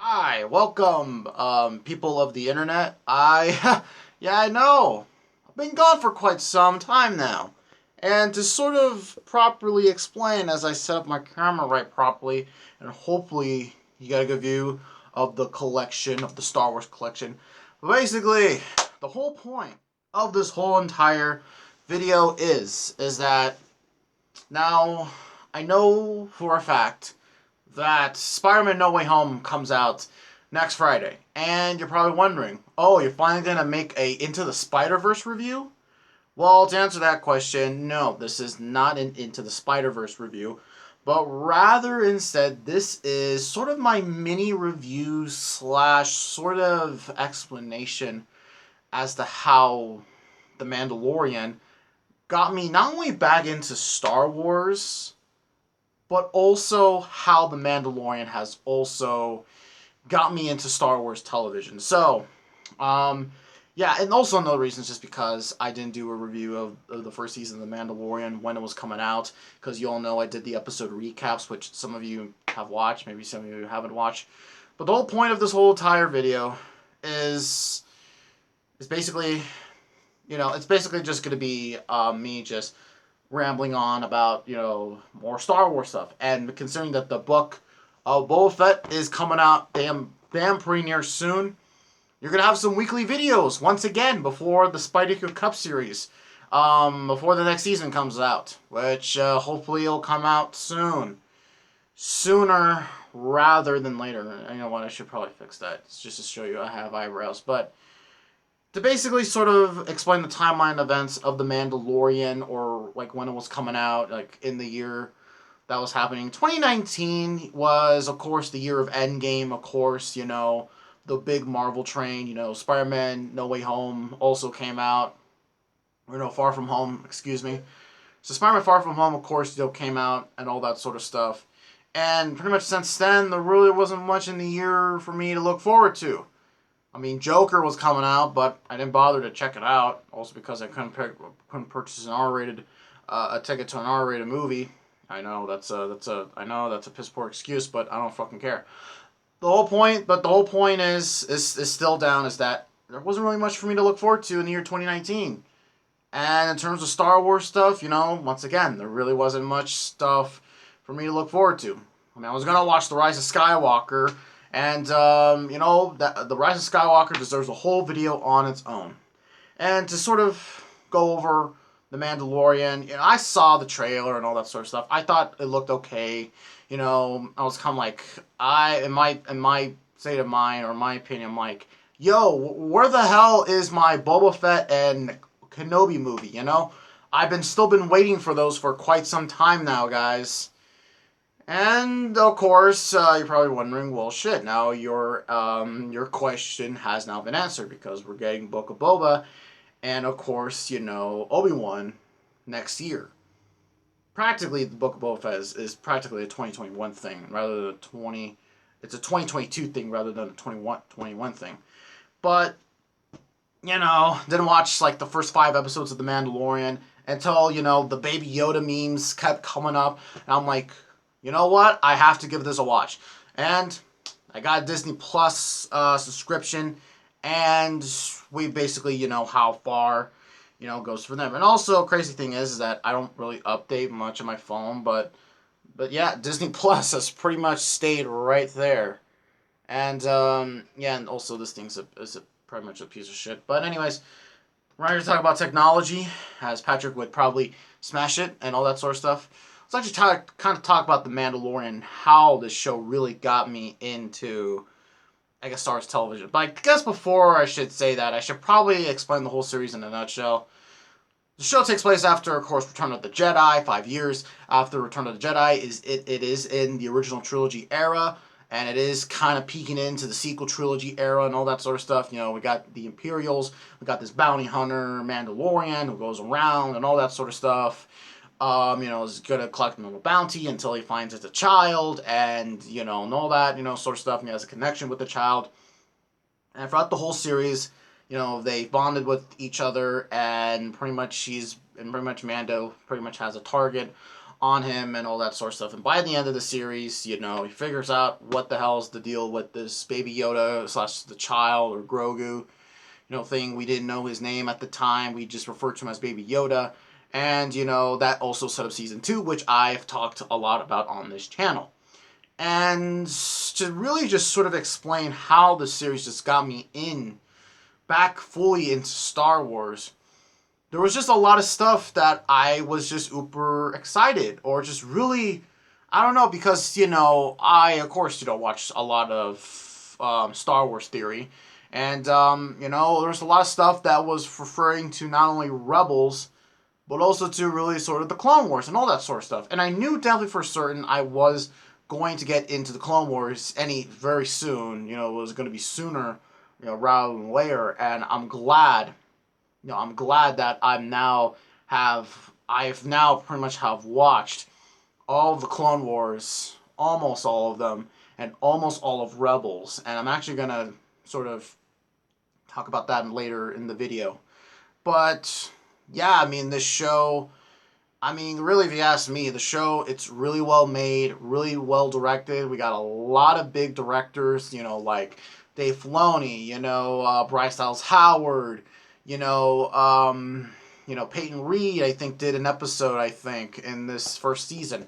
Hi, welcome, people of the internet. Yeah, I know. I've been gone for quite some time now. And to sort of properly explain as I set up my camera right properly, and hopefully you get a good view of the collection, of the Star Wars collection. But basically, the whole point of this whole entire video is that now I know for a fact that Spider-Man No Way Home comes out next Friday. And you're probably wondering, oh, you're finally going to make a Into the Spider-Verse review? Well, to answer that question, no, this is not an Into the Spider-Verse review, but rather instead, this is sort of my mini review slash sort of explanation as to how The Mandalorian got me not only back into Star Wars, but also how The Mandalorian has also got me into Star Wars television. So, um, yeah, and also another reason is just because I didn't do a review of the first season of The Mandalorian when it was coming out, because you all know I did the episode recaps, which some of you have watched, maybe some of you haven't watched. But the whole point of this whole entire video is is basically, it's basically just going to be me just rambling on about, more Star Wars stuff. And considering that the book of Boba Fett is coming out damn pretty near soon, you're going to have some weekly videos once again before the Spidey Cup series, before the next season comes out, which hopefully will come out soon. Sooner rather than later. You know what, I should probably fix that. It's just to show you I have eyebrows. But to basically sort of explain the timeline events of The Mandalorian, or like when it was coming out, like in the year that was happening. 2019 was, of course, the year of Endgame, of course, the big Marvel train, Spider-Man No Way Home also came out. Or no, Far From Home, excuse me. So Spider-Man Far From Home, of course, came out and all that sort of stuff. And pretty much since then, there really wasn't much in the year for me to look forward to. I mean, Joker was coming out, but I didn't bother to check it out. Also because I couldn't purchase an R-rated a ticket to an R-rated movie. I know that's a piss poor excuse, but I don't fucking care. The whole point is still down, is that there wasn't really much for me to look forward to in the year 2019. And in terms of Star Wars stuff, once again, there really wasn't much stuff for me to look forward to. I mean, I was gonna watch The Rise of Skywalker, and the Rise of Skywalker deserves a whole video on its own. And to sort of go over The Mandalorian, I saw the trailer and all that sort of stuff. I thought it looked okay. I was kind of like, in my state of mind, or my opinion, I'm like, yo, where the hell is my Boba Fett and Kenobi movie? I've been waiting for those for quite some time now, guys. And of course, you're probably wondering, well, shit. Now your question has now been answered, because we're getting Book of Boba, and of course, Obi-Wan next year. Practically, the Book of Boba Fett is practically a 2021 thing rather than a 20. It's a 2022 thing rather than a 21 thing. But didn't watch like the first 5 episodes of The Mandalorian until the Baby Yoda memes kept coming up, and I'm like, you know what? I have to give this a watch. And I got a Disney Plus subscription, and we basically, how far, goes for them. And also, crazy thing is that I don't really update much on my phone, but yeah, Disney Plus has pretty much stayed right there. And yeah, and also this thing's is pretty much a piece of shit. But anyways, we're here to talk about technology, as Patrick would probably smash it and all that sort of stuff. Let's actually kind of talk about The Mandalorian, how this show really got me into, I guess, Star Wars television. But I guess before I should say that, I should probably explain the whole series in a nutshell. The show takes place after, of course, Return of the Jedi. 5 years after Return of the Jedi, it is in the original trilogy era, and it is kind of peeking into the sequel trilogy era and all that sort of stuff. We got the Imperials, we got this bounty hunter Mandalorian who goes around and all that sort of stuff. Is gonna collect him a bounty until he finds it's a child, and and all that sort of stuff. And he has a connection with the child, and throughout the whole series, they bonded with each other, and pretty much Mando pretty much has a target on him and all that sort of stuff. And by the end of the series, he figures out what the hell's the deal with this Baby Yoda slash the child or Grogu, thing. We didn't know his name at the time. We just referred to him as Baby Yoda. And, that also set up season 2, which I've talked a lot about on this channel. And to really just sort of explain how the series just got me back fully into Star Wars, there was just a lot of stuff that I was just uber excited, or just really, I don't know, because, I, of course, watch a lot of Star Wars theory, and, there's a lot of stuff that was referring to not only Rebels, but also to really sort of the Clone Wars and all that sort of stuff. And I knew definitely for certain I was going to get into the Clone Wars very soon. It was going to be sooner, rather than later. And I'm glad, that I've now pretty much have watched all of the Clone Wars, almost all of them, and almost all of Rebels. And I'm actually going to sort of talk about that later in the video. But yeah, this show, really, if you ask me, the show, it's really well made, really well directed. We got a lot of big directors, like Dave Filoni, Bryce Dallas Howard, Peyton Reed, I think, did an episode, in this first season.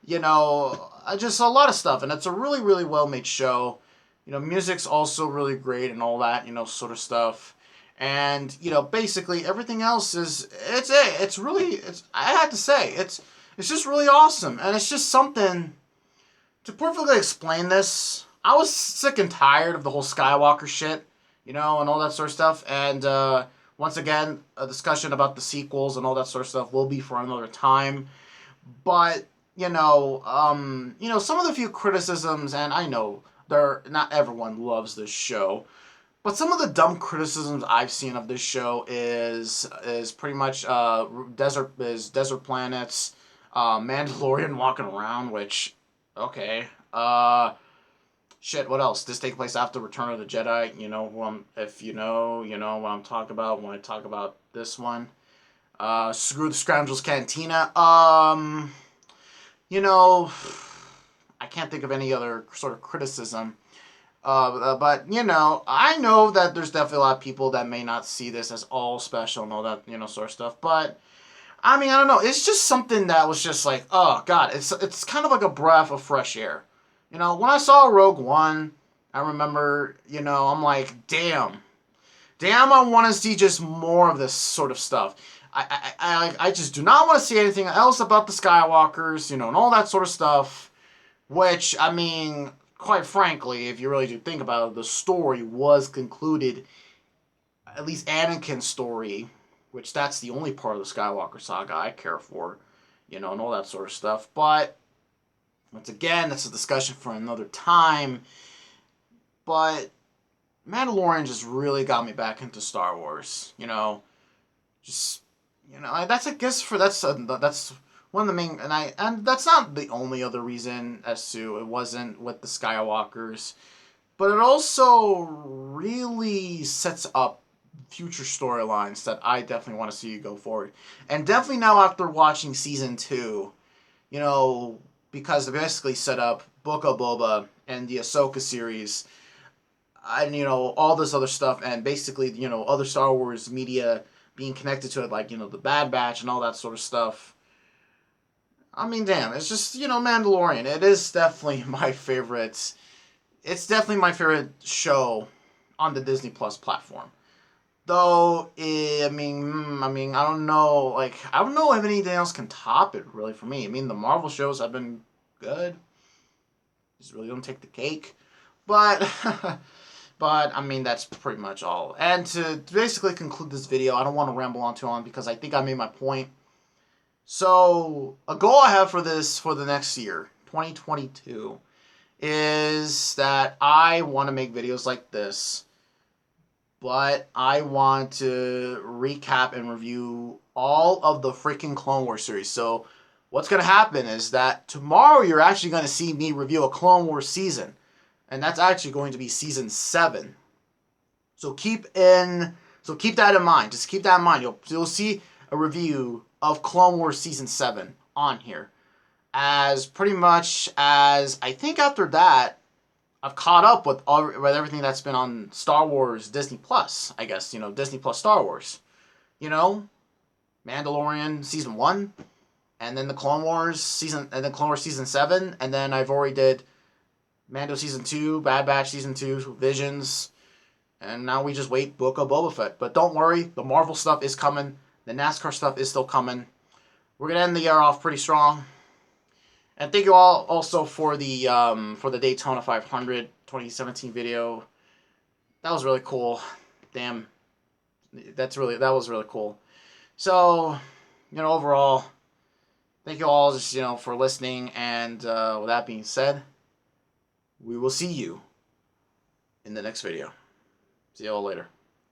Just a lot of stuff, and it's a really, really well made show. Music's also really great and all that, sort of stuff. And, basically everything else I have to say, it's just really awesome. And it's just something, to perfectly explain this, I was sick and tired of the whole Skywalker shit, and all that sort of stuff. And, once again, a discussion about the sequels and all that sort of stuff will be for another time. But, some of the few criticisms, and I know not everyone loves this show, but some of the dumb criticisms I've seen of this show is pretty much desert planets, Mandalorian walking around, which, okay, shit, what else? This take place after Return of the Jedi, if you know what I'm talking about when I talk about this one. Screw the Scoundrels Cantina. I can't think of any other sort of criticism. But, I know that there's definitely a lot of people that may not see this as all special and all that, sort of stuff. But, I don't know. It's just something that was just like, oh, God. It's kind of like a breath of fresh air. When I saw Rogue One, I remember, I'm like, damn. Damn, I want to see just more of this sort of stuff. I just do not want to see anything else about the Skywalkers, and all that sort of stuff. Which, quite frankly, if you really do think about it, the story was concluded, at least Anakin's story, which that's the only part of the Skywalker saga I care for, and all that sort of stuff. But, once again, that's a discussion for another time. But, Mandalorian just really got me back into Star Wars, that's, I guess, that's one of the main, and that's not the only other reason as to it wasn't with the Skywalkers, but it also really sets up future storylines that I definitely want to see you go forward. And definitely now after watching season 2, because they basically set up Book of Boba and the Ahsoka series, and, all this other stuff, and basically, other Star Wars media being connected to it, like, the Bad Batch and all that sort of stuff. Damn, it's just, Mandalorian. It is definitely my favorite. It's definitely my favorite show on the Disney Plus platform. Though, I don't know, I don't know if anything else can top it, really, for me. The Marvel shows have been good. Just really don't take the cake. But, that's pretty much all. And to basically conclude this video, I don't want to ramble on too long because I think I made my point. So, a goal I have for the next year, 2022, is that I want to make videos like this, but I want to recap and review all of the freaking Clone Wars series. So, what's going to happen is that tomorrow you're actually going to see me review a Clone Wars season, and that's actually going to be season 7. So keep that in mind. Just keep that in mind. You'll see a review of Clone Wars Season 7 on here. as pretty much as I think after that, I've caught up with everything that's been on Star Wars Disney Plus. I guess Disney Plus Star Wars. You know, Mandalorian season 1, and then the Clone Wars season, and then Clone Wars season 7, and then I've already did Mando season 2, Bad Batch season 2, Visions, and now we just wait Book of Boba Fett. But don't worry, the Marvel stuff is coming. The NASCAR stuff is still coming. We're gonna end the year off pretty strong. And thank you all also for the Daytona 500 2017 video. That was really cool. Damn, that was really cool. So, overall, thank you all just for listening. And with that being said, we will see you in the next video. See you all later.